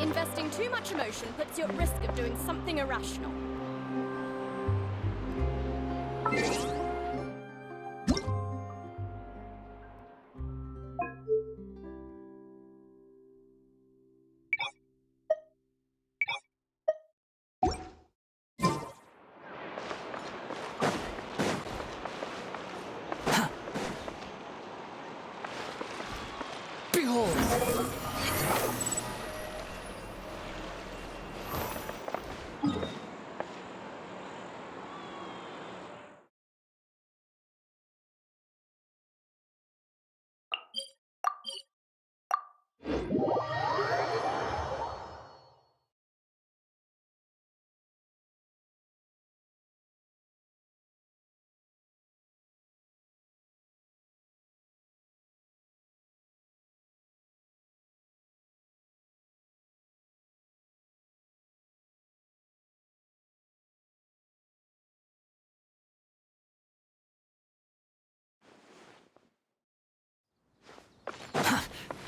Investing too much emotion puts you at risk of doing something irrational. Behold!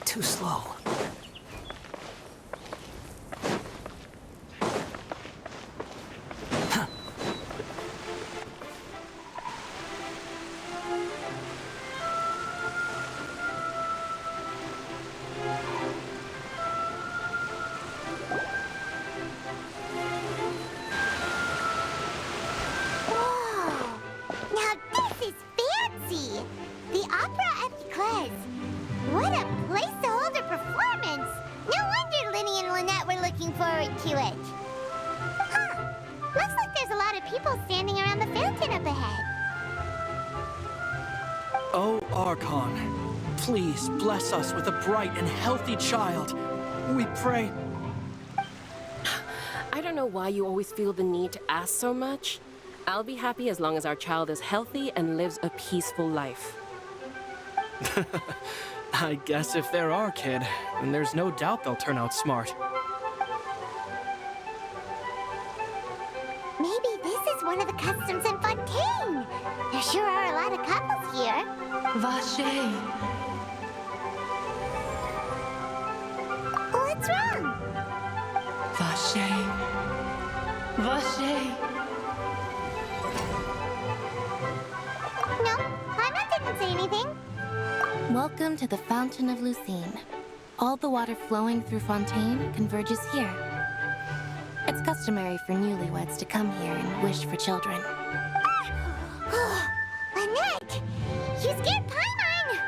Too slow. Now this is fancy! The Opera Epiclese. What a place to hold a performance! No wonder Linny and Lynette were looking forward to it. Huh. Looks like there's a lot of people standing around the fountain up ahead. Oh, Archon, please bless us with a bright and healthy child. We pray. I don't know why you always feel the need to ask so much. I'll be happy as long as our child is healthy and lives a peaceful life. I guess if they're our kid, then there's no doubt they'll turn out smart. Maybe this is one of the customs in Fontaine. There sure are a lot of couples here. Vache. What's wrong? Vache. Vache. No, Paimon didn't say anything. Welcome to the Fountain of Lucine. All the water flowing through Fontaine converges here. It's customary for newlyweds to come here and wish for children. Lynette! You scared Paimon!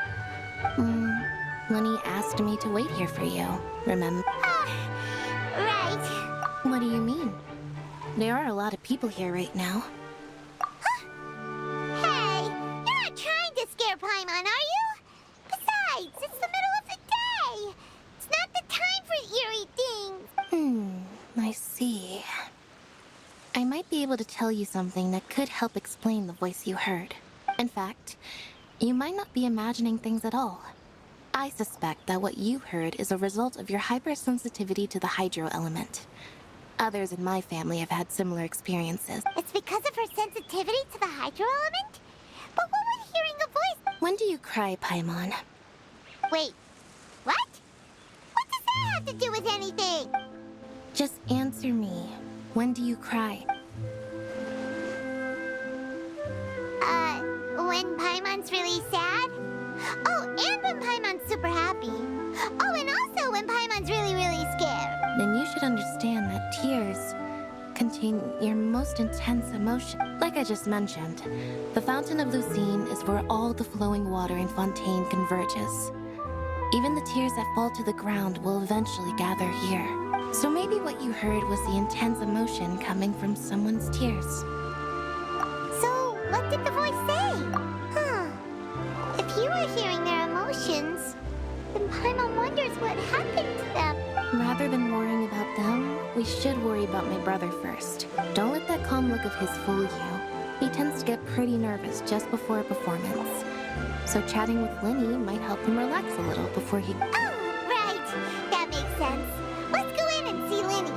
Lenny asked me to wait here for you, remember? Right. What do you mean? There are a lot of people here right now. Hey, you're not trying to scare Paimon, are you? Besides, it's the middle of the day. It's not the time for eerie things. I see. I might be able to tell you something that could help explain the voice you heard. In fact, you might not be imagining things at all. I suspect that what you heard is a result of your hypersensitivity to the hydro element. Others in my family have had similar experiences. It's because of her sensitivity to the hydro element? But what would hearing a voice... When do you cry, Paimon? Wait, what? What does that have to do with anything? Just answer me. When do you cry? When Paimon's really sad? Oh, and when Paimon's super happy. Oh, and also when Paimon's really, really scared. Then you should understand that tears contain your most intense emotion. Like I just mentioned, the Fountain of Lucine is where all the flowing water in Fontaine converges. Even the tears that fall to the ground will eventually gather here. So maybe what you heard was the intense emotion coming from someone's tears. So, what did the voice say? Huh. If you were hearing their emotions, then Paimon wonders what happened to them. Rather than worrying about them, we should worry about my brother first. Don't let that calm look of his fool you. He tends to get pretty nervous just before a performance. So chatting with Linny might help him relax a little before he... Oh, right. That makes sense. Let's go in and see Linny.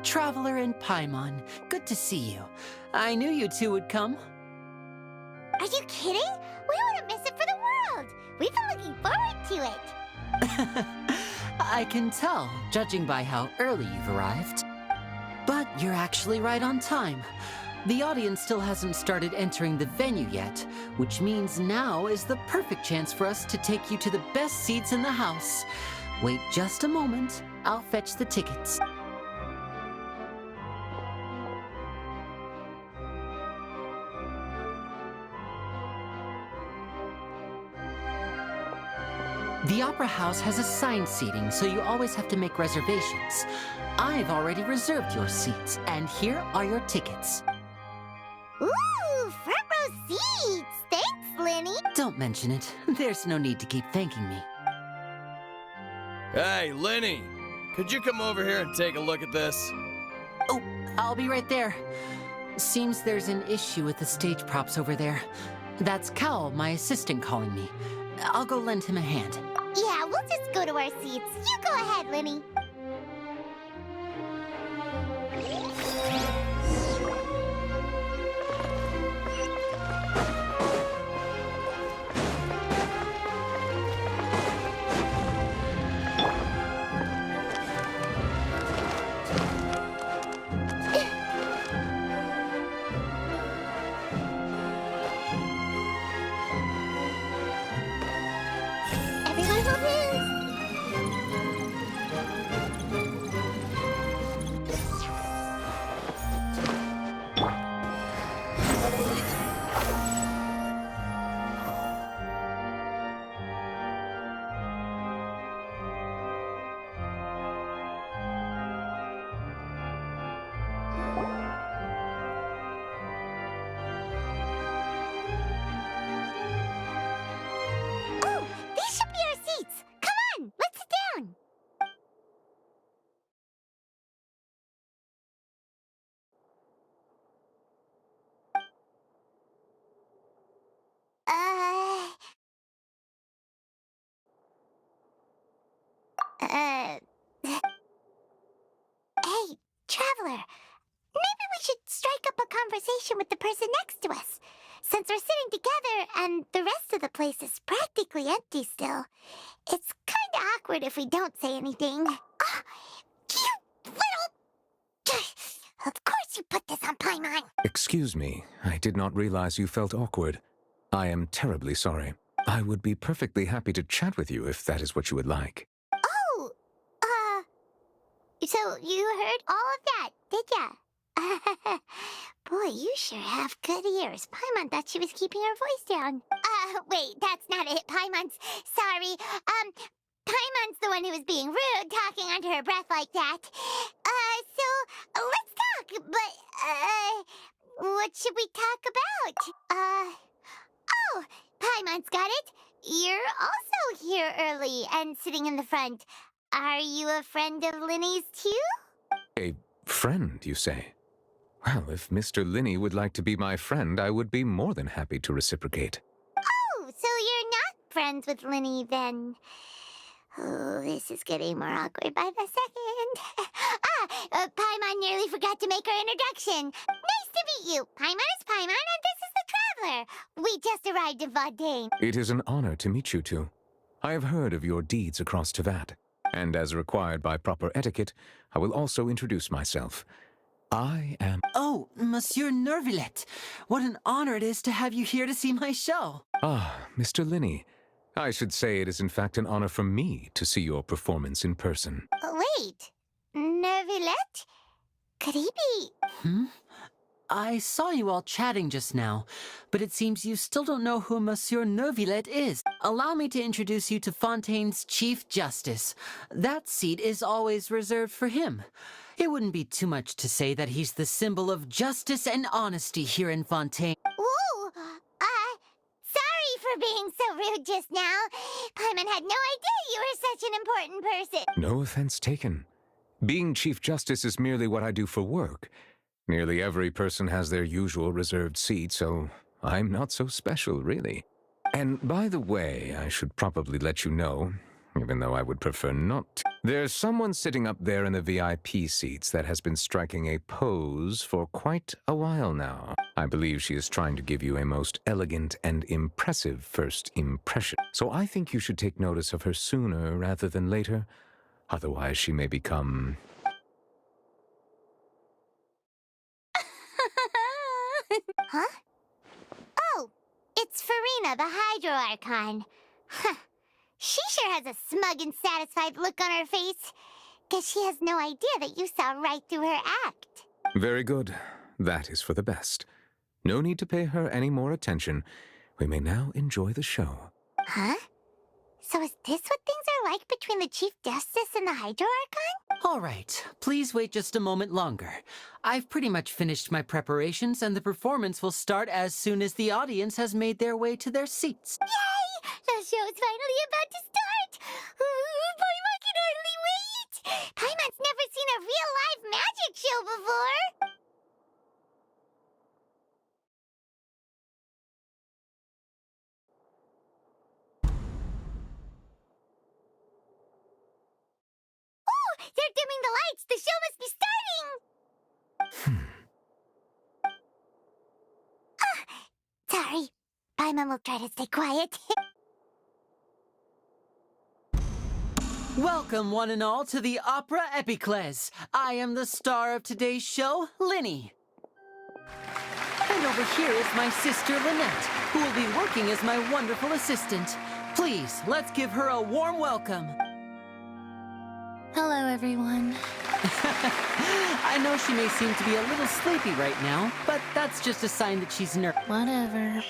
Traveler and Paimon, good to see you. I knew you two would come. Are you kidding? We wouldn't miss it for the world. We've been looking forward to it. I can tell, judging by how early you've arrived. But you're actually right on time. The audience still hasn't started entering the venue yet, which means now is the perfect chance for us to take you to the best seats in the house. Wait just a moment, I'll fetch the tickets. The Opera House has assigned seating, so you always have to make reservations. I've already reserved your seats, and here are your tickets. Ooh, front row seats! Thanks, Lenny! Don't mention it. There's no need to keep thanking me. Hey, Lenny! Could you come over here and take a look at this? Oh, I'll be right there. Seems there's an issue with the stage props over there. That's Cal, my assistant, calling me. I'll go lend him a hand. Yeah, we'll just go to our seats. You go ahead, Lenny. Everyone hold hands. Oh, these should be our seats. Come on, let's sit down. Uh, Hey, traveler. Maybe we should strike up a conversation with the person next to us. Since we're sitting together and the rest of the place is practically empty still, it's kinda awkward if we don't say anything. Ah, you little... Of course you put this on Paimon. Excuse me, I did not realize you felt awkward. I am terribly sorry. I would be perfectly happy to chat with you if that is what you would like. Oh, so you heard all of that, did ya? Boy, you sure have good ears. Paimon thought she was keeping her voice down. Wait, that's not it. Paimon's sorry. Paimon's the one who was being rude, talking under her breath like that. So let's talk, but, what should we talk about? Oh, Paimon's got it. You're also here early and sitting in the front. Are you a friend of Linny's too? A friend, you say? Well, if Mr. Linney would like to be my friend, I would be more than happy to reciprocate. Oh, so you're not friends with Linny then? Oh, this is getting more awkward by the second. Paimon nearly forgot to make her introduction. Nice to meet you. Paimon is Paimon, and this is the Traveler. We just arrived in Fontaine. It is an honor to meet you two. I have heard of your deeds across Tevat, and as required by proper etiquette, I will also introduce myself. I am... Oh, Monsieur Nervillet, what an honor it is to have you here to see my show. Ah, Mr. Linney. I should say it is in fact an honor for me to see your performance in person. Wait, Nervillet? Could he be... I saw you all chatting just now, but it seems you still don't know who Monsieur Nervillet is. Allow me to introduce you to Fontaine's Chief Justice. That seat is always reserved for him. It wouldn't be too much to say that he's the symbol of justice and honesty here in Fontaine. Ooh, sorry for being so rude just now. Paimon had no idea you were such an important person. No offense taken. Being Chief Justice is merely what I do for work. Nearly every person has their usual reserved seat, so I'm not so special, really. And by the way, I should probably let you know, even though I would prefer not to. There's someone sitting up there in the VIP seats that has been striking a pose for quite a while now. I believe she is trying to give you a most elegant and impressive first impression. So I think you should take notice of her sooner rather than later. Otherwise, she may become... Huh? Oh, it's Farina, the Hydro Archon. Huh. She sure has a smug and satisfied look on her face. Guess she has no idea that you saw right through her act. Very good. That is for the best. No need to pay her any more attention. We may now enjoy the show. Huh? So is this what things are like between the Chief Justice and the Hydro Archon? All right, please wait just a moment longer. I've pretty much finished my preparations, and the performance will start as soon as the audience has made their way to their seats. Yay! The show is finally about to start! Paimon can hardly wait! Paimon's never seen a real live magic show before! Oh! They're dimming the lights! The show must be starting! Sorry. Paimon will try to stay quiet. Welcome, one and all, to the Opera Epiclese. I am the star of today's show, Linny. And over here is my sister, Lynette, who will be working as my wonderful assistant. Please, let's give her a warm welcome. Hello, everyone. I know she may seem to be a little sleepy right now, but that's just a sign that she's nervous. Whatever.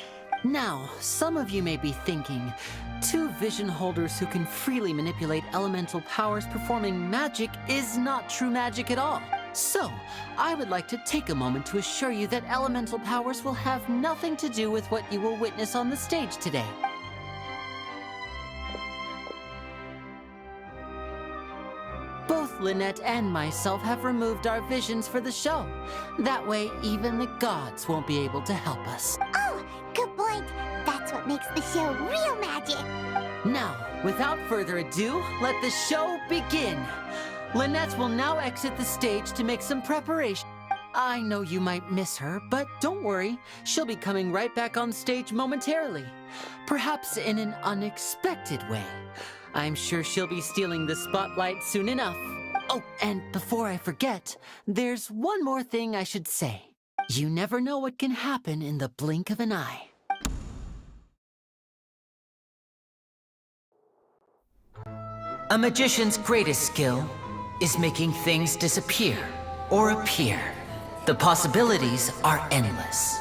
Now, some of you may be thinking, two vision holders who can freely manipulate elemental powers performing magic is not true magic at all. So, I would like to take a moment to assure you that elemental powers will have nothing to do with what you will witness on the stage today. Both Lynette and myself have removed our visions for the show. That way, even the gods won't be able to help us. Oh, good point. That's what makes the show real magic. Now, without further ado, let the show begin. Lynette will now exit the stage to make some preparation. I know you might miss her, but don't worry. She'll be coming right back on stage momentarily. Perhaps in an unexpected way. I'm sure she'll be stealing the spotlight soon enough. Oh, and before I forget, there's one more thing I should say. You never know what can happen in the blink of an eye. A magician's greatest skill is making things disappear or appear. The possibilities are endless.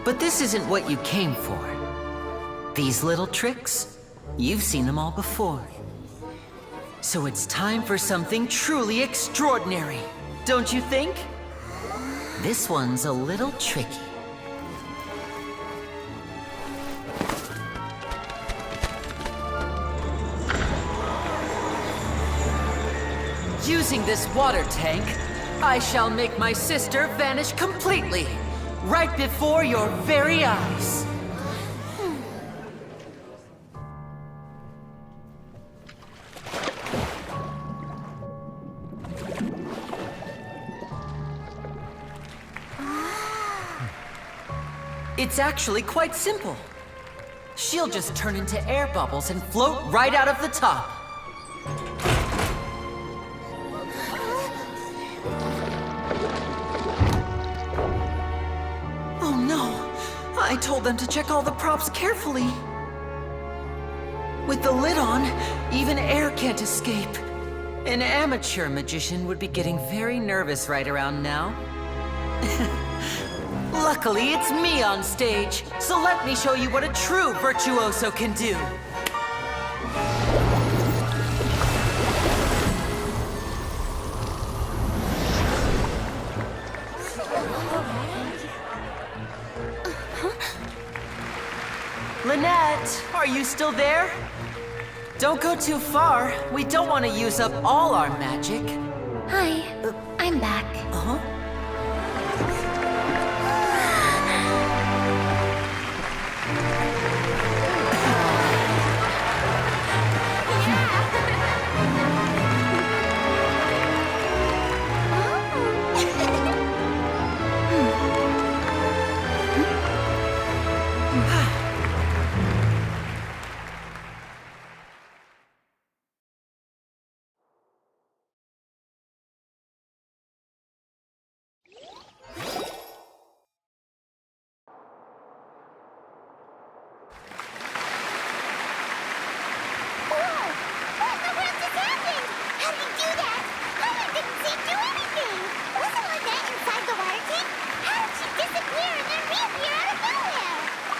But this isn't what you came for. These little tricks, you've seen them all before. So it's time for something truly extraordinary, don't you think? This one's a little tricky. Using this water tank, I shall make my sister vanish completely, right before your very eyes. It's actually quite simple. She'll just turn into air bubbles and float right out of the top. Oh no! I told them to check all the props carefully. With the lid on, even air can't escape. An amateur magician would be getting very nervous right around now. Luckily, it's me on stage, so let me show you what a true virtuoso can do. Lynette, are you still there? Don't go too far. We don't want to use up all our magic. Hi, I'm back. Huh?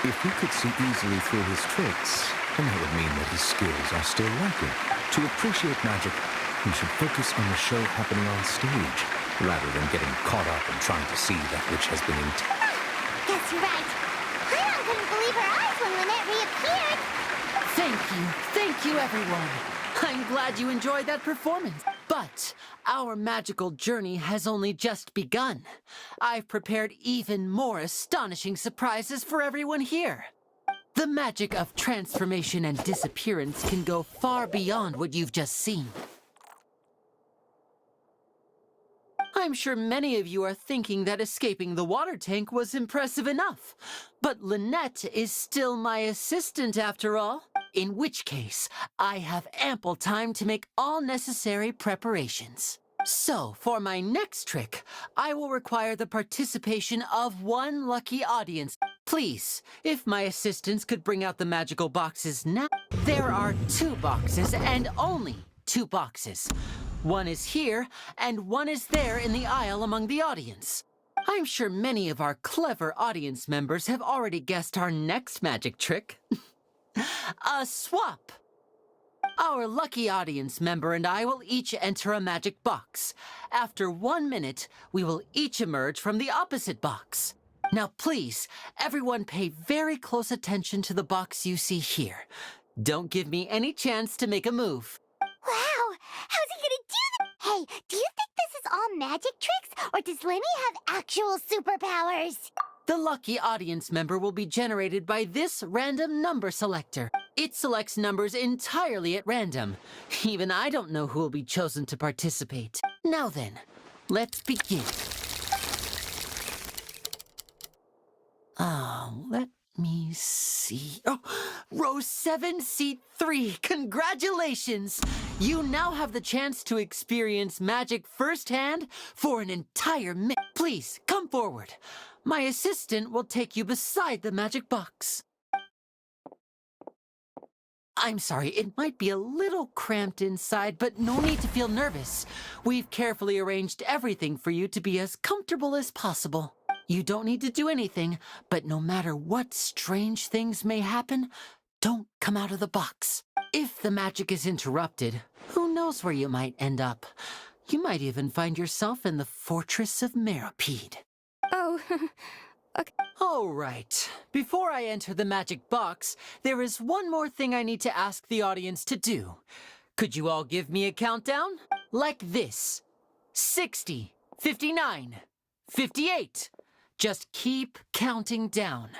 If he could see easily through his tricks, then that would mean that his skills are still lacking. To appreciate magic, he should focus on the show happening on stage, rather than getting caught up in trying to see that which has been Guess you're right. Archon couldn't believe her eyes when Lynette reappeared. Thank you, everyone. I'm glad you enjoyed that performance. But our magical journey has only just begun. I've prepared even more astonishing surprises for everyone here. The magic of transformation and disappearance can go far beyond what you've just seen. I'm sure many of you are thinking that escaping the water tank was impressive enough. But Lynette is still my assistant after all. In which case, I have ample time to make all necessary preparations. So, for my next trick, I will require the participation of one lucky audience. Please, if my assistants could bring out the magical boxes now. There are 2 boxes and only 2 boxes. One is here, and one is there in the aisle among the audience. I'm sure many of our clever audience members have already guessed our next magic trick. A swap! Our lucky audience member and I will each enter a magic box. After 1 minute, we will each emerge from the opposite box. Now please, everyone pay very close attention to the box you see here. Don't give me any chance to make a move. Wow, how's he gonna do that? Hey, do you think this is all magic tricks, or does Lenny have actual superpowers? The lucky audience member will be generated by this random number selector. It selects numbers entirely at random. Even I don't know who will be chosen to participate. Now then, let's begin. Let me see. Oh, row 7, seat 3. Congratulations! You now have the chance to experience magic firsthand for an entire minute. Please, come forward. My assistant will take you beside the magic box. I'm sorry, it might be a little cramped inside, but no need to feel nervous. We've carefully arranged everything for you to be as comfortable as possible. You don't need to do anything, but no matter what strange things may happen, don't come out of the box. If the magic is interrupted, who knows where you might end up? You might even find yourself in the Fortress of Meropide. Oh, okay. All right. Before I enter the magic box, there is one more thing I need to ask the audience to do. Could you all give me a countdown? Like this. 60, 59, 58. Just keep counting down.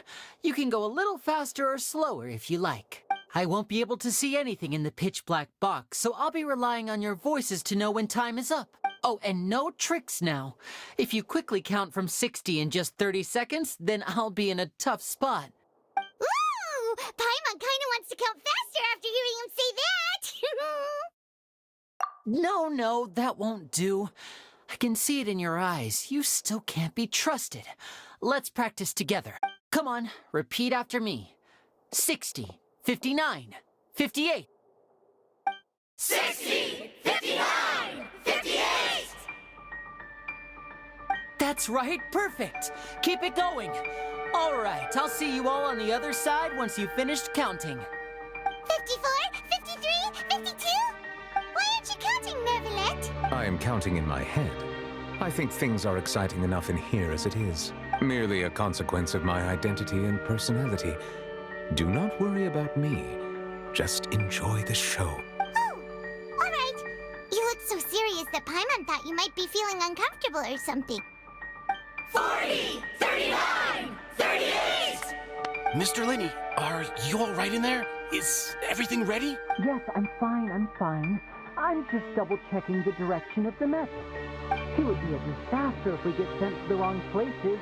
You can go a little faster or slower if you like. I won't be able to see anything in the pitch black box, so I'll be relying on your voices to know when time is up. Oh, and no tricks now. If you quickly count from 60 in just 30 seconds, then I'll be in a tough spot. Ooh! Paimon kinda wants to count faster after hearing him say that! No, that won't do. I can see it in your eyes. You still can't be trusted. Let's practice together. Come on, repeat after me. 60, 59, 58. 60, 59, 58! That's right, perfect. Keep it going. All right, I'll see you all on the other side once you've finished counting. 54, 53, 52? Why aren't you counting, Nervalet? I am counting in my head. I think things are exciting enough in here as it is. Merely a consequence of my identity and personality. Do not worry about me. Just enjoy the show. Oh, all right. You look so serious that Paimon thought you might be feeling uncomfortable or something. 40, 39, 38! Mr. Linney, are you all right in there? Is everything ready? Yes, I'm fine. I'm just double-checking the direction of the message. It would be a disaster if we get sent to the wrong places.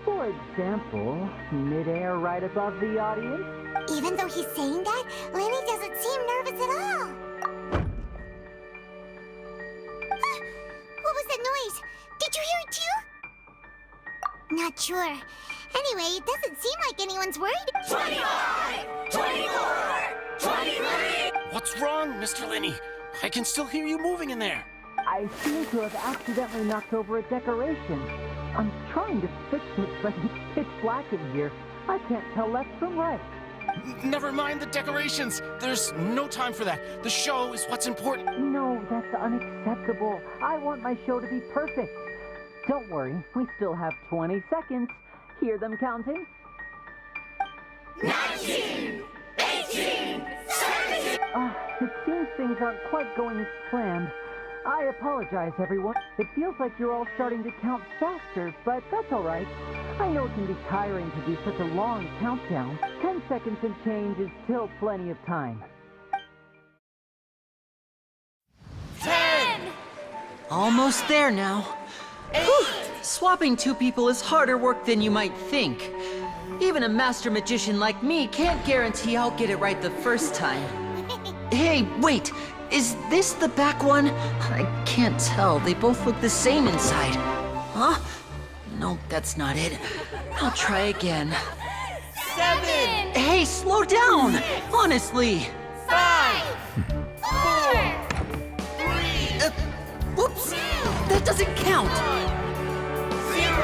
For example, mid-air right above the audience. Even though he's saying that, Lenny doesn't seem nervous at all. What was that noise? Did you hear it too? Not sure. Anyway, it doesn't seem like anyone's worried. 25, 24, 23! What's wrong, Mr. Linney? I can still hear you moving in there. I seem to have accidentally knocked over a decoration. I'm trying to fix it, but it's pitch black in here. I can't tell left from right. Never mind the decorations. There's no time for that. The show is what's important. No, that's unacceptable. I want my show to be perfect. Don't worry, we still have 20 seconds. Hear them counting? 19, 18, 17! It seems things aren't quite going as planned. I apologize, everyone. It feels like you're all starting to count faster, but that's all right. I know it can be tiring to do such a long countdown. 10 seconds and change is still plenty of time. 10! Almost there now. Whew. Swapping two people is harder work than you might think. Even a master magician like me can't guarantee I'll get it right the first time. Hey, wait! Is this the back one? I can't tell. They both look the same inside. Huh? No, that's not it. I'll try again. 7! Hey, slow down! Honestly! 5! 4! 3! Whoops! That doesn't count! 0!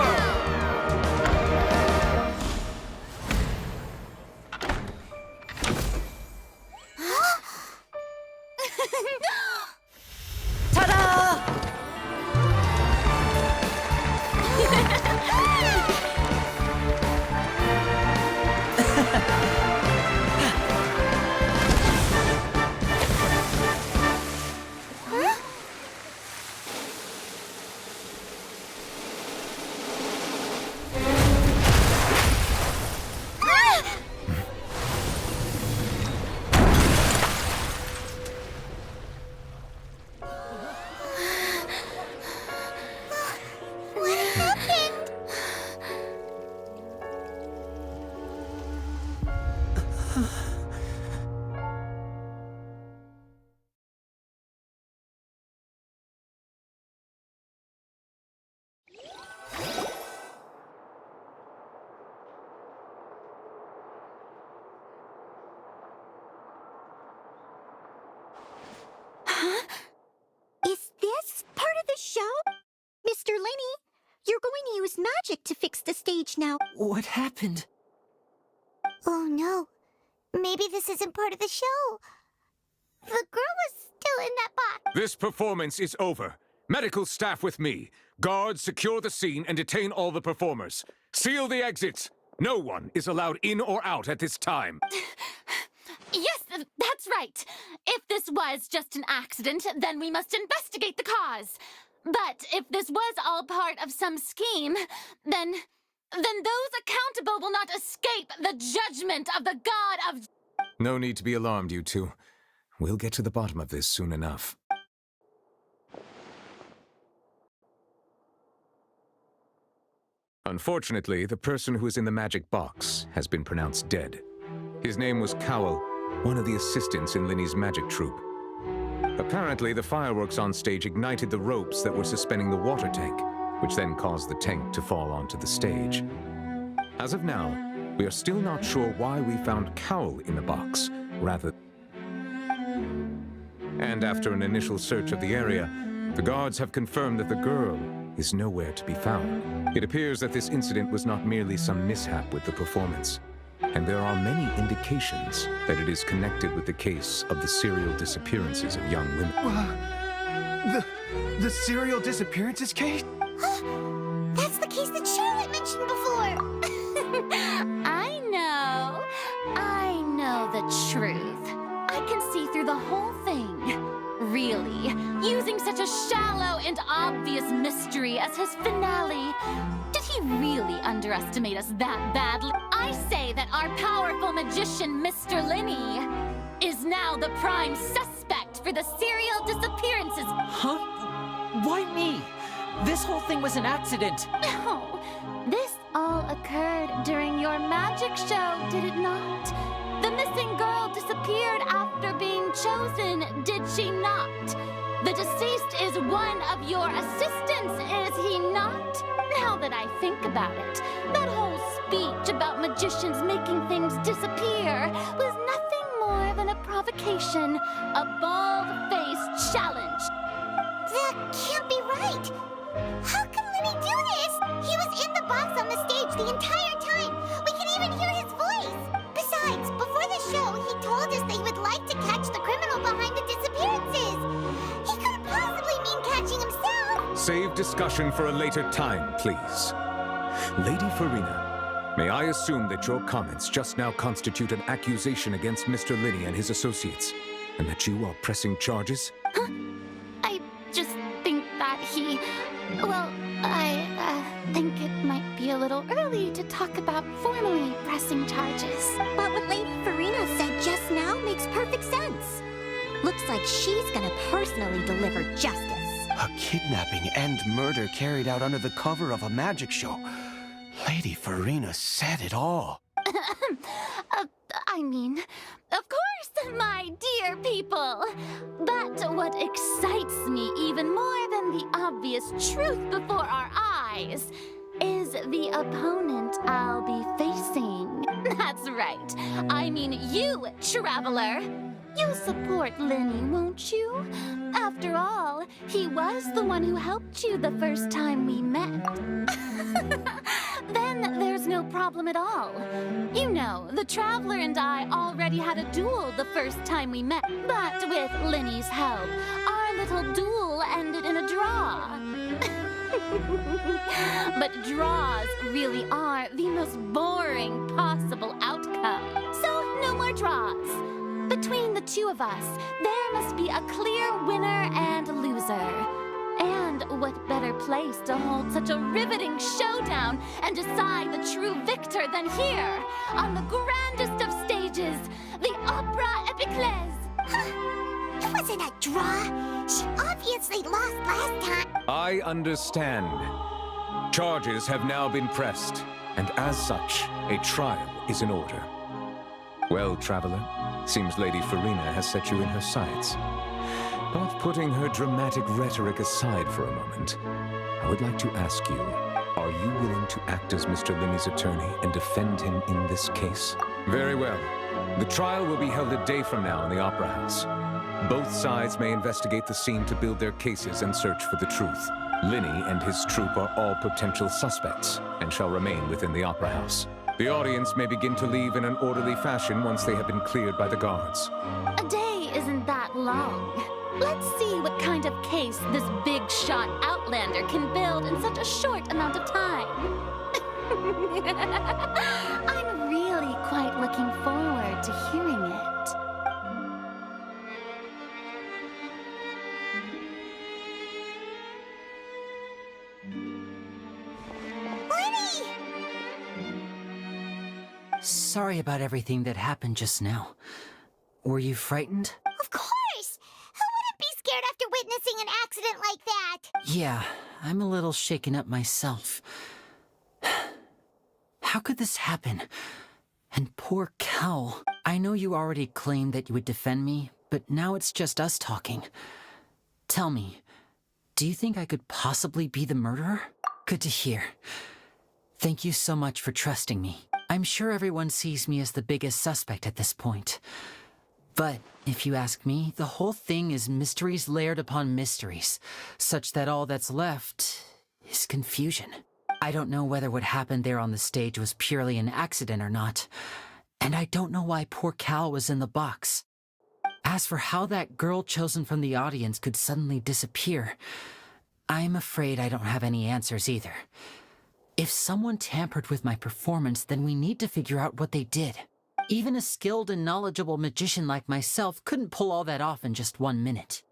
Ta-da! What happened? Is this part of the show? Mr. Linney, you're going to use magic to fix the stage now. What happened? Oh no. Maybe this isn't part of the show. The girl was still in that box. This performance is over. Medical staff with me. Guards, secure the scene and detain all the performers. Seal the exits. No one is allowed in or out at this time. Yes, that's right. If this was just an accident, then we must investigate the cause. But if this was all part of some scheme, then those accountable will not escape the judgment of the god of... No need to be alarmed, you two. We'll get to the bottom of this soon enough. Unfortunately, the person who is in the magic box has been pronounced dead. His name was Cowell, one of the assistants in Linny's magic troupe. Apparently, the fireworks on stage ignited the ropes that were suspending the water tank, which then caused the tank to fall onto the stage. As of now, we are still not sure why we found Cowell in the box, rather... And after an initial search of the area, the guards have confirmed that the girl is nowhere to be found. It appears that this incident was not merely some mishap with the performance, and there are many indications that it is connected with the case of the serial disappearances of young women. The serial disappearances case? That's the case that Charlotte mentioned before. I know the truth. I can see through the whole thing. Really, using such a shallow and obvious mystery as his finale. Did he really underestimate us that badly? I say that our powerful magician, Mr. Linney, is now the prime suspect for the serial disappearances. Huh? Why me? This whole thing was an accident. No, this all occurred during your magic show, did it not? The missing girl disappeared after being chosen, did she not? The deceased is one of your assistants, is he not? Now that I think about it, that whole speech about magicians making things disappear was nothing more than a provocation, a bald-faced challenge. That can't be right. How can Lenny do this? He was in the box on the stage the entire time. We can even hear his voice. Besides, before the show, he told us that he would like to catch the criminal behind the disappearances. He couldn't possibly mean catching himself. Save discussion for a later time, please. Lady Farina, may I assume that your comments just now constitute an accusation against Mr. Linney and his associates, and that you are pressing charges? I just think that he... Well, I think it might be a little early to talk about formally pressing charges. But what Lady Farina said just now makes perfect sense. Looks like she's gonna personally deliver justice. A kidnapping and murder carried out under the cover of a magic show. Lady Farina said it all. I mean, of course, my dear people. But what excites me even more than the obvious truth before our eyes is the opponent I'll be facing. That's right. I mean you, Traveler. You'll support Lenny, won't you? After all, he was the one who helped you the first time we met. Then there's no problem at all. You know, the Traveler and I already had a duel the first time we met. But with Lenny's help, our little duel ended in a draw. But draws really are the most boring possible outcome. So no more draws. Between the two of us, there must be a clear winner and loser. And what better place to hold such a riveting showdown and decide the true victor than here, on the grandest of stages, the Opera Epiclese. It wasn't a draw. She obviously lost last time. I understand. Charges have now been pressed, and as such, a trial is in order. Well, Traveler, seems Lady Farina has set you in her sights. But putting her dramatic rhetoric aside for a moment, I would like to ask you, are you willing to act as Mr. Linney's attorney and defend him in this case? Very well. The trial will be held a day from now in the Opera House. Both sides may investigate the scene to build their cases and search for the truth. Linney and his troupe are all potential suspects and shall remain within the Opera House. The audience may begin to leave in an orderly fashion once they have been cleared by the guards. A day isn't that long. Let's see what kind of case this big-shot Outlander can build in such a short amount of time. I'm really quite looking forward to hearing it. Sorry about everything that happened just now. Were you frightened? Of course! Who wouldn't be scared after witnessing an accident like that? Yeah, I'm a little shaken up myself. How could this happen? And poor Cal. I know you already claimed that you would defend me, but now it's just us talking. Tell me, do you think I could possibly be the murderer? Good to hear. Thank you so much for trusting me. I'm sure everyone sees me as the biggest suspect at this point. But if you ask me, the whole thing is mysteries layered upon mysteries, such that all that's left is confusion. I don't know whether what happened there on the stage was purely an accident or not, and I don't know why poor Cal was in the box. As for how that girl chosen from the audience could suddenly disappear, I'm afraid I don't have any answers either. If someone tampered with my performance, then we need to figure out what they did. Even a skilled and knowledgeable magician like myself couldn't pull all that off in just 1 minute.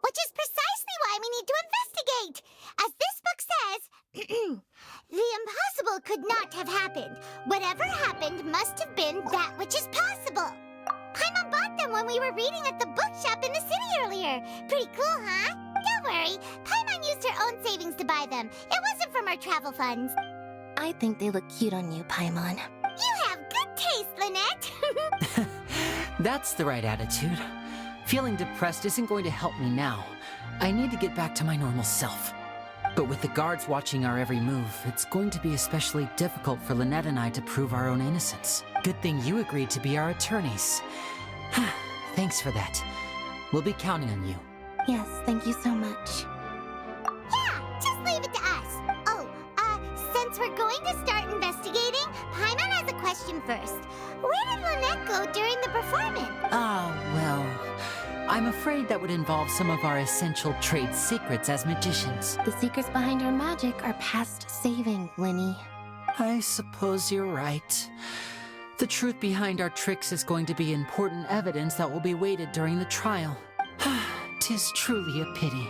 Which is precisely why we need to investigate. As this book says, the impossible could not have happened. Whatever happened must have been that which is possible. Paimon bought them when we were reading at the bookshop in the city earlier. Pretty cool, huh? Don't worry, Paimon used her own savings to buy them. It wasn't from our travel funds. I think they look cute on you, Paimon. You have good taste, Lynette. That's the right attitude. Feeling depressed isn't going to help me now. I need to get back to my normal self. But with the guards watching our every move, it's going to be especially difficult for Lynette and I to prove our own innocence. Good thing you agreed to be our attorneys. Thanks for that. We'll be counting on you. Yes, thank you so much. Yeah, just leave it to us. Oh, since we're going to start investigating, Paimon has a question first. Where did Lynette go during the performance? Oh, well, I'm afraid that would involve some of our essential trade secrets as magicians. The secrets behind our magic are past saving, Linny. I suppose you're right. The truth behind our tricks is going to be important evidence that will be weighted during the trial. 'Tis truly a pity.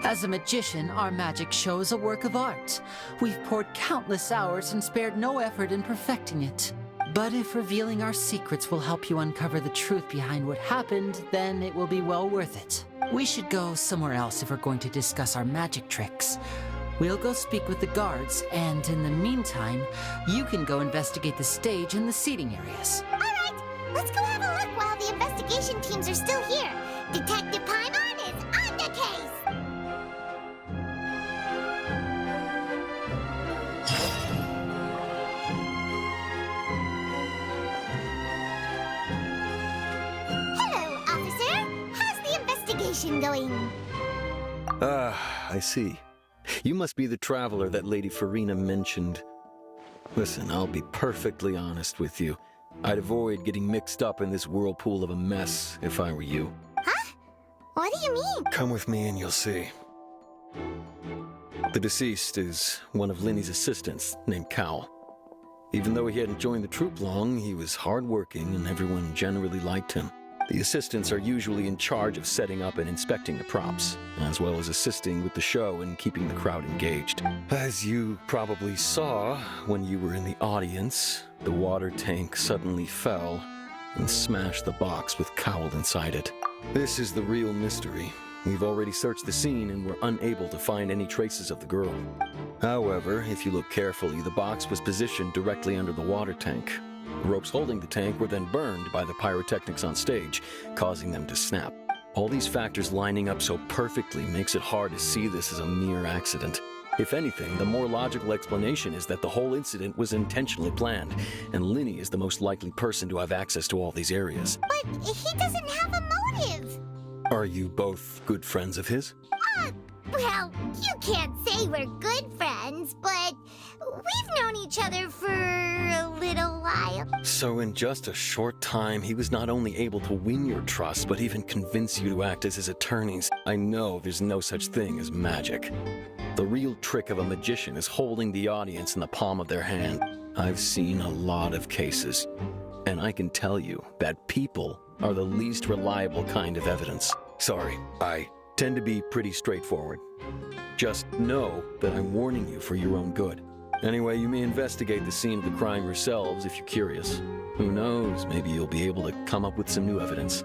As a magician, our magic show is a work of art. We've poured countless hours and spared no effort in perfecting it. But if revealing our secrets will help you uncover the truth behind what happened, then it will be well worth it. We should go somewhere else if we're going to discuss our magic tricks. We'll go speak with the guards, and in the meantime, you can go investigate the stage and the seating areas. All right, let's go have a look while the investigation teams are still here. Detective Paimon is on the case. Hello, officer. How's the investigation going? I see. You must be the traveler that Lady Farina mentioned. Listen, I'll be perfectly honest with you. I'd avoid getting mixed up in this whirlpool of a mess if I were you. Huh? What do you mean? Come with me and you'll see. The deceased is one of Linny's assistants named Cal. Even though he hadn't joined the troupe long, he was hardworking and everyone generally liked him. The assistants are usually in charge of setting up and inspecting the props, as well as assisting with the show and keeping the crowd engaged. As you probably saw when you were in the audience, the water tank suddenly fell and smashed the box with Cowl inside it. This is the real mystery. We've already searched the scene and were unable to find any traces of the girl. However, if you look carefully, the box was positioned directly under the water tank. The ropes holding the tank were then burned by the pyrotechnics on stage, causing them to snap. All these factors lining up so perfectly makes it hard to see this as a mere accident. If anything, the more logical explanation is that the whole incident was intentionally planned, and Linny is the most likely person to have access to all these areas. But he doesn't have a motive. Are you both good friends of his? Well, you can't say we're good friends, but we've known each other for a little while. So in just a short time, he was not only able to win your trust, but even convince you to act as his attorneys. I know there's no such thing as magic. The real trick of a magician is holding the audience in the palm of their hand. I've seen a lot of cases, and I can tell you that people are the least reliable kind of evidence. Sorry, I tend to be pretty straightforward. Just know that I'm warning you for your own good. Anyway, you may investigate the scene of the crime yourselves if you're curious. Who knows, maybe you'll be able to come up with some new evidence.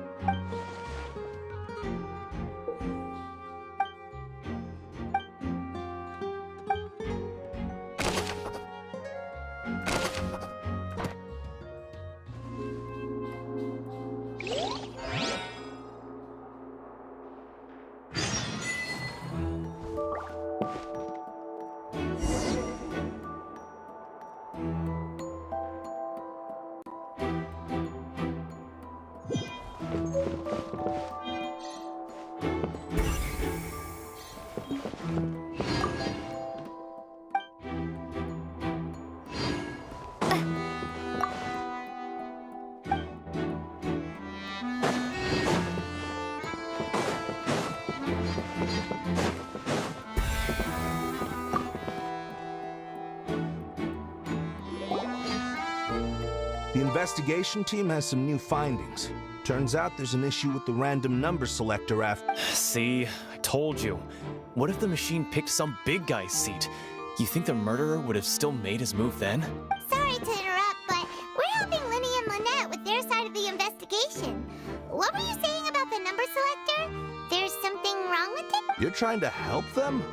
investigation team has some new findings. Turns out there's an issue with the random number selector after... See, I told you. What if the machine picked some big guy's seat? You think the murderer would have still made his move then? Sorry to interrupt, but we're helping Linny and Lynette with their side of the investigation. What were you saying about the number selector? There's something wrong with it? You're trying to help them?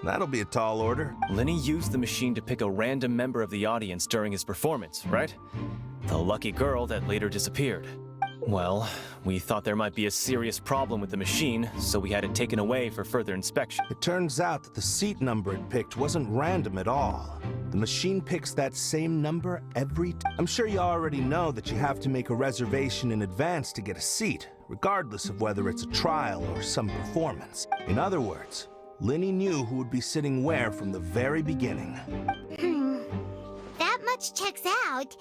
That'll be a tall order. Linny used the machine to pick a random member of the audience during his performance, right? The lucky girl that later disappeared. Well, we thought there might be a serious problem with the machine, so we had it taken away for further inspection. It turns out that the seat number it picked wasn't random at all. The machine picks that same number every time. I'm sure you already know that you have to make a reservation in advance to get a seat, regardless of whether it's a trial or some performance. In other words, Linny knew who would be sitting where from the very beginning. That much checks out.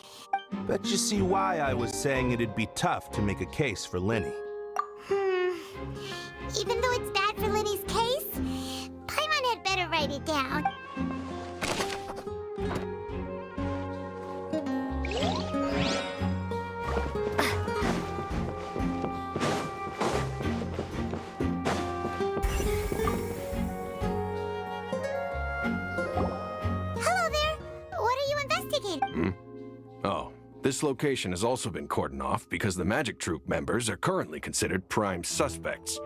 Bet you see why I was saying it'd be tough to make a case for Linny. Even though it's bad for Linny's case, Paimon had better write it down. Hello there. What are you investigating? Oh, this location has also been cordoned off because the Magic Troop members are currently considered prime suspects.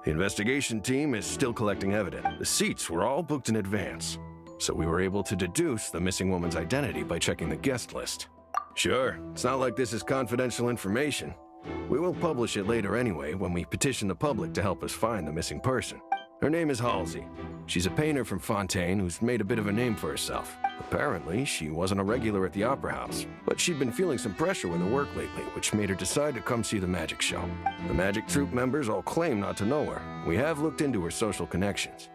The investigation team is still collecting evidence. The seats were all booked in advance, so we were able to deduce the missing woman's identity by checking the guest list. Sure, it's not like this is confidential information. We will publish it later anyway when we petition the public to help us find the missing person. Her name is Halsey. She's a painter from Fontaine who's made a bit of a name for herself. Apparently, she wasn't a regular at the Opera House, but she'd been feeling some pressure with her work lately, which made her decide to come see the magic show. The Magic Troop members all claim not to know her. We have looked into her social connections.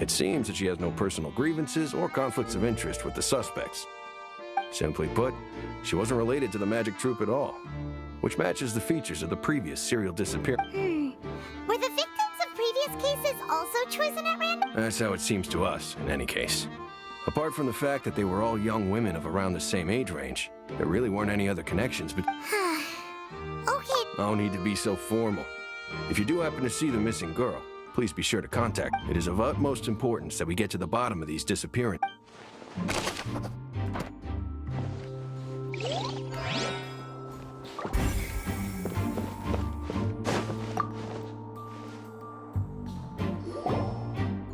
It seems that she has no personal grievances or conflicts of interest with the suspects. Simply put, she wasn't related to the Magic Troop at all, which matches the features of the previous serial disappearance. Were the victims of previous cases also chosen at random? That's how it seems to us, in any case. Apart from the fact that they were all young women of around the same age range, there really weren't any other connections but... Okay. No need to be so formal. If you do happen to see the missing girl, please be sure to contact. It is of utmost importance that we get to the bottom of these disappearances.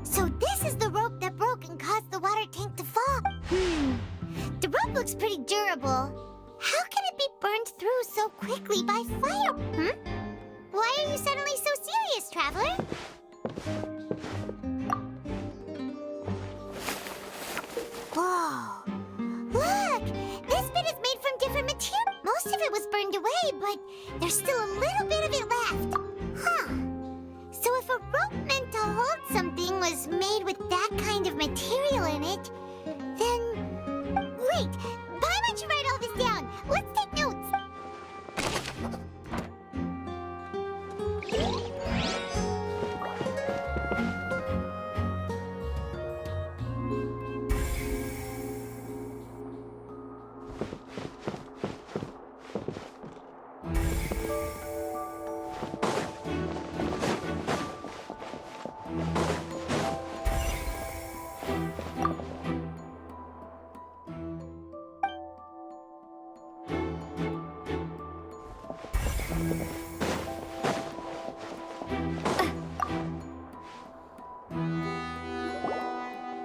So this is the rope that broke and caused the water tank to fall. The rope looks pretty durable. How can it be burned through so quickly by fire? Why are you suddenly so serious, traveler? Whoa. Look! This bit is made from different material. Most of it was burned away, but there's still a little bit of it left. So if a rope meant to hold something was made with that kind of material in it, then... Wait! Paimon should write all this down. Let's take notes.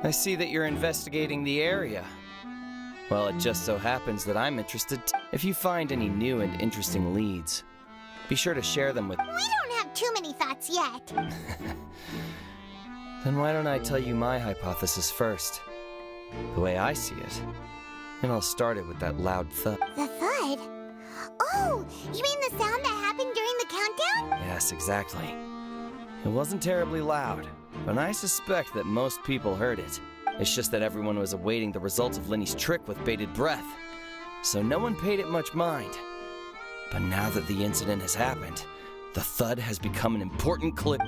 I see that you're investigating the area. Well, it just so happens that I'm interested. If you find any new and interesting leads, be sure to share them with... We don't have too many thoughts yet. Then why don't I tell you my hypothesis first? The way I see it. And I'll start it with that loud thud. The thud? Oh, you mean the sound that happened during the countdown? Yes, exactly. It wasn't terribly loud, but I suspect that most people heard it. It's just that everyone was awaiting the results of Linny's trick with bated breath, so no one paid it much mind. But now that the incident has happened, the thud has become an important clip.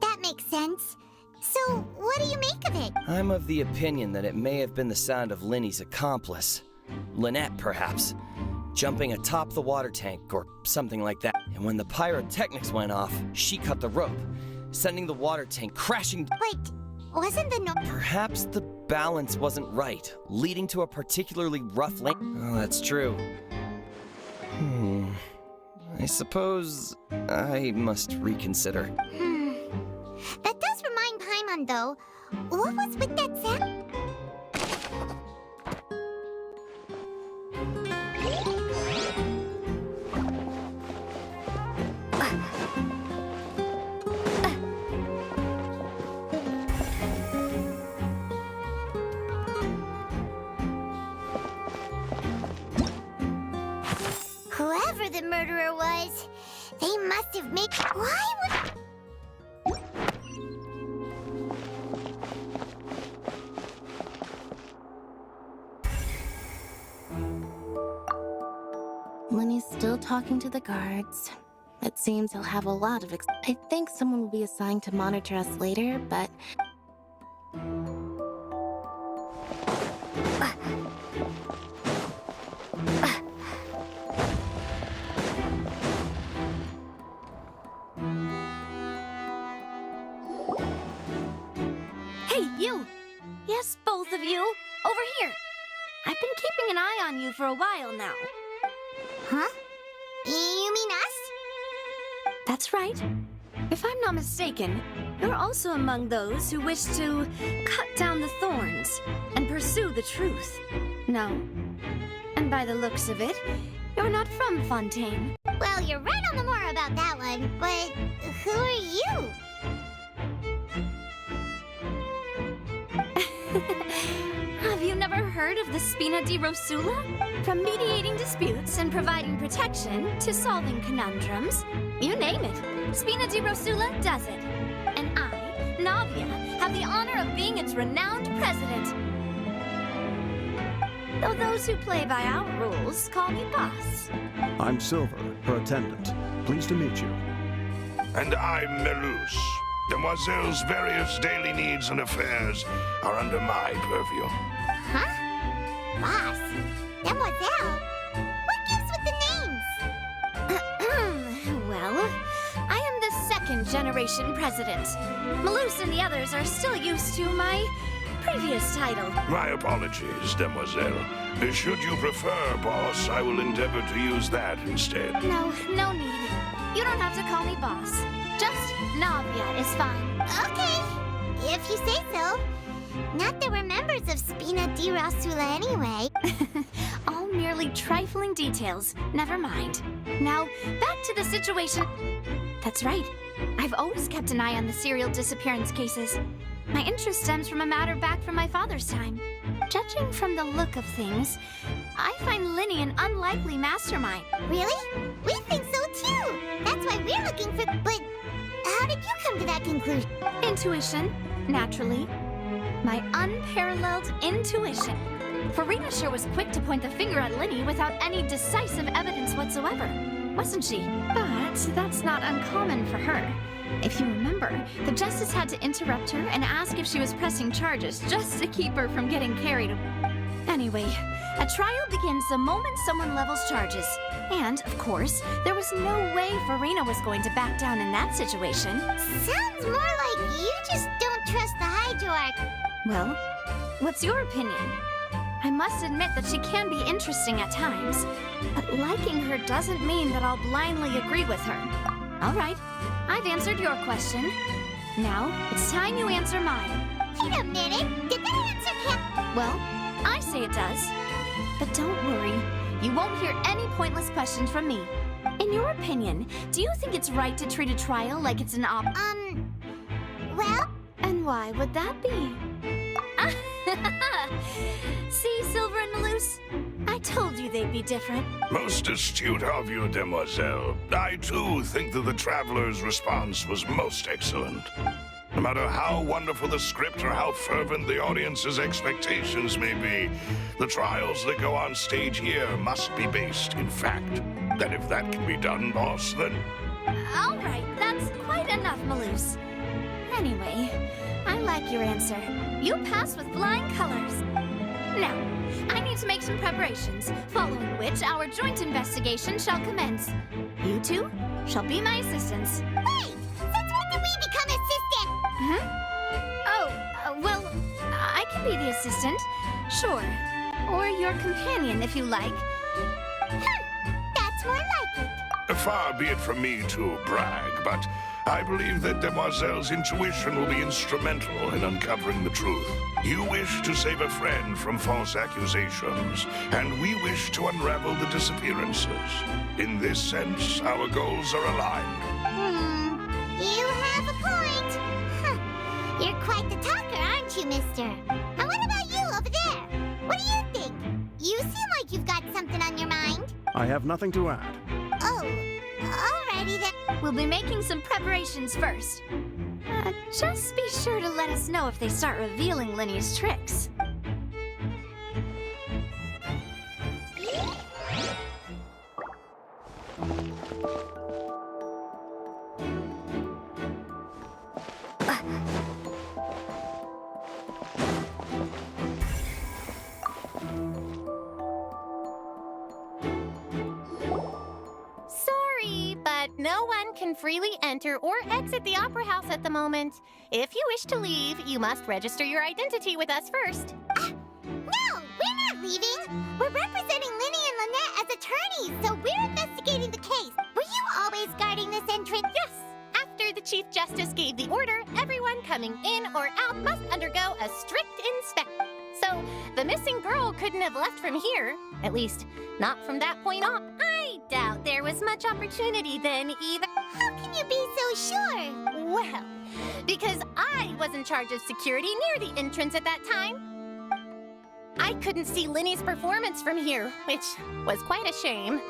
That makes sense. So, what do you make of it? I'm of the opinion that it may have been the sound of Linny's accomplice, Lynette, perhaps. Jumping atop the water tank or something like that. And when the pyrotechnics went off, she cut the rope, sending the water tank crashing. Wait, wasn't the no- Perhaps the balance wasn't right, leading to a particularly rough lane. Oh, that's true. I suppose I must reconsider. That does remind Paimon, though. What was with that sound? Whoever the murderer was, they must have made. Why would. Lenny's still talking to the guards. It seems he'll have a lot of I think someone will be assigned to monitor us later, but... Hey, you! Yes, both of you. Over here. I've been keeping an eye on you for a while now. Huh? You mean us? That's right. If I'm not mistaken, you're also among those who wish to cut down the thorns and pursue the truth. No. And by the looks of it, you're not from Fontaine. Well, you're right on the more about that one, but who are you? Have you never heard of the Spina di Rosula? From mediating disputes and providing protection to solving conundrums, you name it, Spina di Rosula does it. And I, Navia, have the honor of being its renowned president. Though those who play by our rules call me boss. I'm Silver, her attendant. Pleased to meet you. And I'm Melus. Demoiselle's various daily needs and affairs are under my purview. Huh? Boss? Demoiselle? What gives with the names? Well, I am the second-generation president. Melus and the others are still used to my previous title. My apologies, Demoiselle. Should you prefer, boss, I will endeavor to use that instead. No need. You don't have to call me boss. Just Navia is fine. Okay, if you say so. Not that we're members of Spina di Rosula anyway. All merely trifling details. Never mind. Now, back to the situation. That's right. I've always kept an eye on the serial disappearance cases. My interest stems from a matter back from my father's time. Judging from the look of things, I find Linny an unlikely mastermind. Really? We think so too. That's why we're looking for... But how did you come to that conclusion? Intuition, naturally. My unparalleled intuition. Farina sure was quick to point the finger at Linny without any decisive evidence whatsoever, wasn't she? But that's not uncommon for her. If you remember, the justice had to interrupt her and ask if she was pressing charges just to keep her from getting carried away. Anyway, a trial begins the moment someone levels charges. And, of course, there was no way Farina was going to back down in that situation. Sounds more like you just don't trust the Hydroarch. Well, what's your opinion? I must admit that she can be interesting at times, but liking her doesn't mean that I'll blindly agree with her. All right, I've answered your question. Now, it's time you answer mine. Wait a minute, did that answer count? Well, I say it does. But don't worry, you won't hear any pointless questions from me. In your opinion, do you think it's right to treat a trial like it's an well? And why would that be? See, Silver and Melus? I told you they'd be different. Most astute of you, Demoiselle. I, too, think that the Traveler's response was most excellent. No matter how wonderful the script or how fervent the audience's expectations may be, the trials that go on stage here must be based in fact. And if that can be done, boss, then... All right, that's quite enough, Melus. Anyway, I like your answer. You pass with flying colors. Now, I need to make some preparations, following which our joint investigation shall commence. You two shall be my assistants. Wait! Since when did we become assistants? Well, I can be the assistant, sure. Or your companion, if you like. That's more like it. Far be it from me to brag, but I believe that Demoiselle's intuition will be instrumental in uncovering the truth. You wish to save a friend from false accusations, and we wish to unravel the disappearances. In this sense, our goals are aligned. You have a point. You're quite the talker, aren't you, mister? And what about you over there? What do you think? You seem like you've got something on your mind. I have nothing to add. Oh, alrighty then. We'll be making some preparations first. Just be sure to let us know if they start revealing Linny's tricks. No one can freely enter or exit the Opera House at the moment. If you wish to leave, you must register your identity with us first. No, we're not leaving. We're representing Linny and Lynette as attorneys, so we're investigating the case. Were you always guarding this entrance? Yes. After the Chief Justice gave the order, everyone coming in or out must undergo a strict inspection. So, the missing girl couldn't have left from here. At least, not from that point on. I doubt there was much opportunity then either. How can you be so sure? Well, because I was in charge of security near the entrance at that time. I couldn't see Linny's performance from here, which was quite a shame.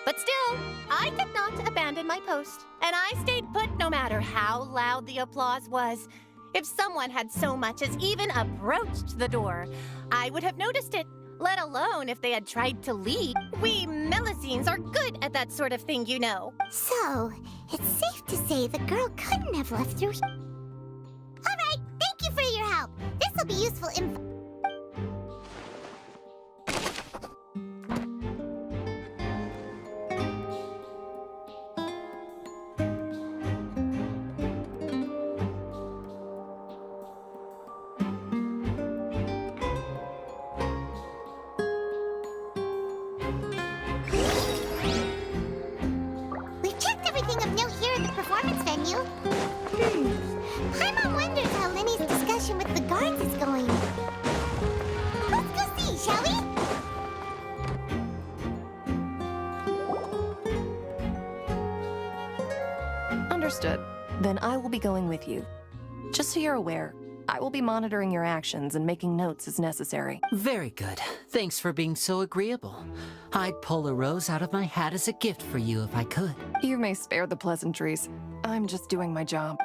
But still, I did not abandon my post. And I stayed put no matter how loud the applause was. If someone had so much as even approached the door, I would have noticed it, let alone if they had tried to leave. We Melusines are good at that sort of thing, you know. So, it's safe to say the girl couldn't have left through here. All right, thank you for your help. This will be useful info. Paimon wonders how Linny's discussion with the guards is going. Let's go see, shall we? Understood. Then I will be going with you. Just so you're aware, I will be monitoring your actions and making notes as necessary. Very good. Thanks for being so agreeable. I'd pull a rose out of my hat as a gift for you if I could. You may spare the pleasantries. I'm just doing my job.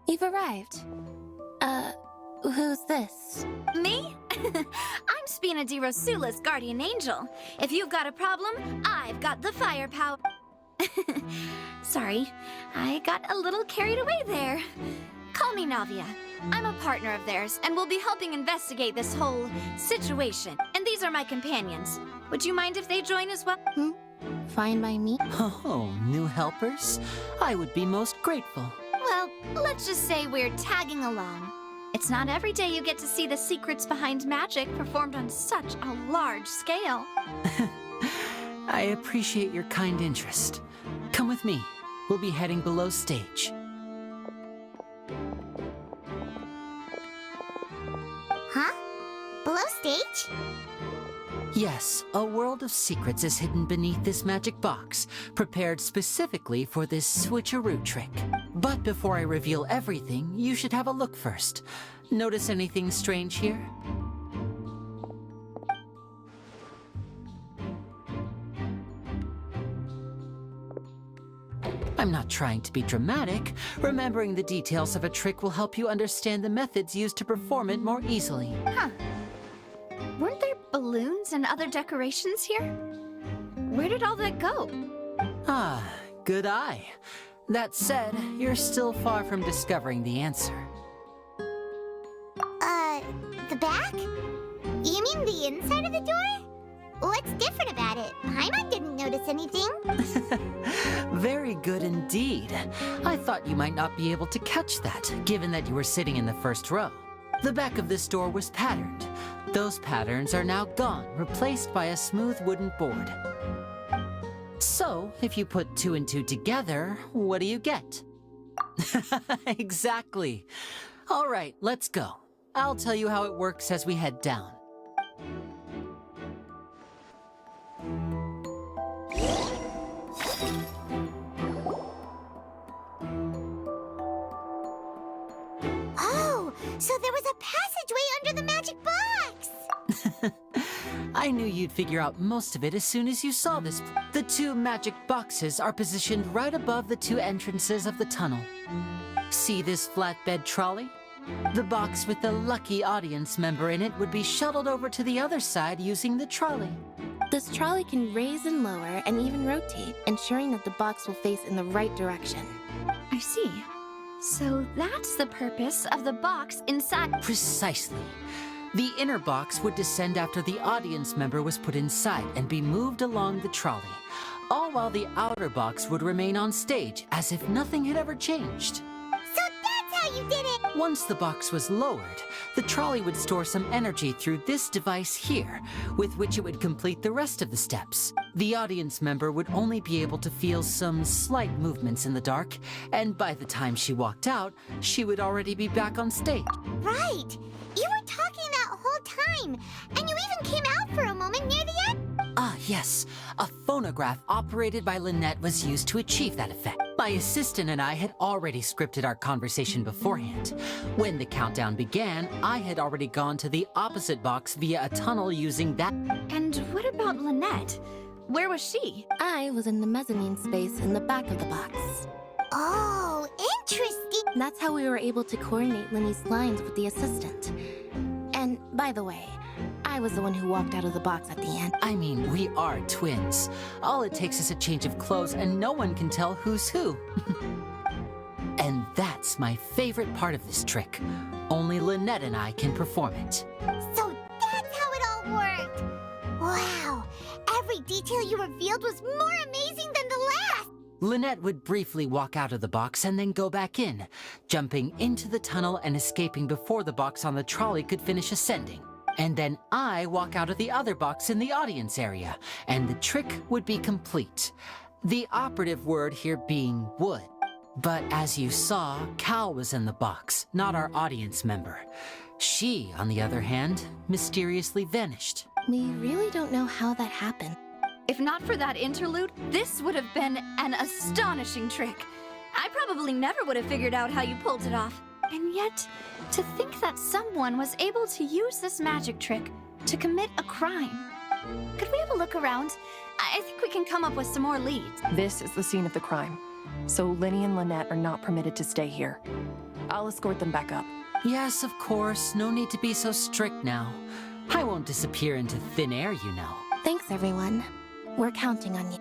You've arrived. Who's this? Me? I'm Spina di Rosula's guardian angel. If you've got a problem, I've got the firepower. Sorry, I got a little carried away there. Call me Navia. I'm a partner of theirs, and will be helping investigate this whole situation. And these are my companions. Would you mind if they join as well? Fine by me. Oh, new helpers? I would be most grateful. Well, let's just say we're tagging along. It's not every day you get to see the secrets behind magic performed on such a large scale. I appreciate your kind interest. Come with me. We'll be heading below stage. Huh? Below stage? Yes, a world of secrets is hidden beneath this magic box, prepared specifically for this switcheroo trick. But before I reveal everything, you should have a look first. Notice anything strange here? I'm not trying to be dramatic. Remembering the details of a trick will help you understand the methods used to perform it more easily. Huh. Weren't there balloons and other decorations here? Where did all that go? Ah, good eye. That said, you're still far from discovering the answer. The back? You mean the inside of the door? What's different about it? Paimon didn't notice anything. Very good indeed. I thought you might not be able to catch that, given that you were sitting in the first row. The back of this door was patterned. Those patterns are now gone, replaced by a smooth wooden board. So, if you put 2 and 2 together, what do you get? Exactly. All right, let's go. I'll tell you how it works as we head down. Oh, so there was a passageway under the magic box! I knew you'd figure out most of it as soon as you saw this. The 2 magic boxes are positioned right above the 2 entrances of the tunnel. See this flatbed trolley? The box with the lucky audience member in it would be shuttled over to the other side using the trolley. This trolley can raise and lower and even rotate, ensuring that the box will face in the right direction. I see. So that's the purpose of the box inside. Precisely. The inner box would descend after the audience member was put inside and be moved along the trolley, all while the outer box would remain on stage as if nothing had ever changed. So that's how you did it! Once the box was lowered, the trolley would store some energy through this device here, with which it would complete the rest of the steps. The audience member would only be able to feel some slight movements in the dark, and by the time she walked out, she would already be back on stage. Right! You were talking that whole time, and you even came out for a moment near the end. Ah, yes. A phonograph operated by Lynette was used to achieve that effect. My assistant and I had already scripted our conversation beforehand. When the countdown began, I had already gone to the opposite box via a tunnel using that. And what about Lynette? Where was she? I was in the mezzanine space in the back of the box. Oh, interesting. That's how we were able to coordinate Linny's lines with the assistant. And by the way, I was the one who walked out of the box at the end. I mean, we are twins. All it takes is a change of clothes and no one can tell who's who. And that's my favorite part of this trick. Only Lynette and I can perform it. So that's how it all worked. Wow, every detail you revealed was more amazing than the last. Lynette would briefly walk out of the box and then go back in, jumping into the tunnel and escaping before the box on the trolley could finish ascending. And then I walk out of the other box in the audience area, and the trick would be complete. The operative word here being would. But as you saw, Cal was in the box, not our audience member. She, on the other hand, mysteriously vanished. We really don't know how that happened. If not for that interlude, this would have been an astonishing trick. I probably never would have figured out how you pulled it off. And yet, to think that someone was able to use this magic trick to commit a crime. Could we have a look around? I think we can come up with some more leads. This is the scene of the crime, so Linny and Lynette are not permitted to stay here. I'll escort them back up. Yes, of course. No need to be so strict now. I won't disappear into thin air, you know. Thanks, everyone. We're counting on you.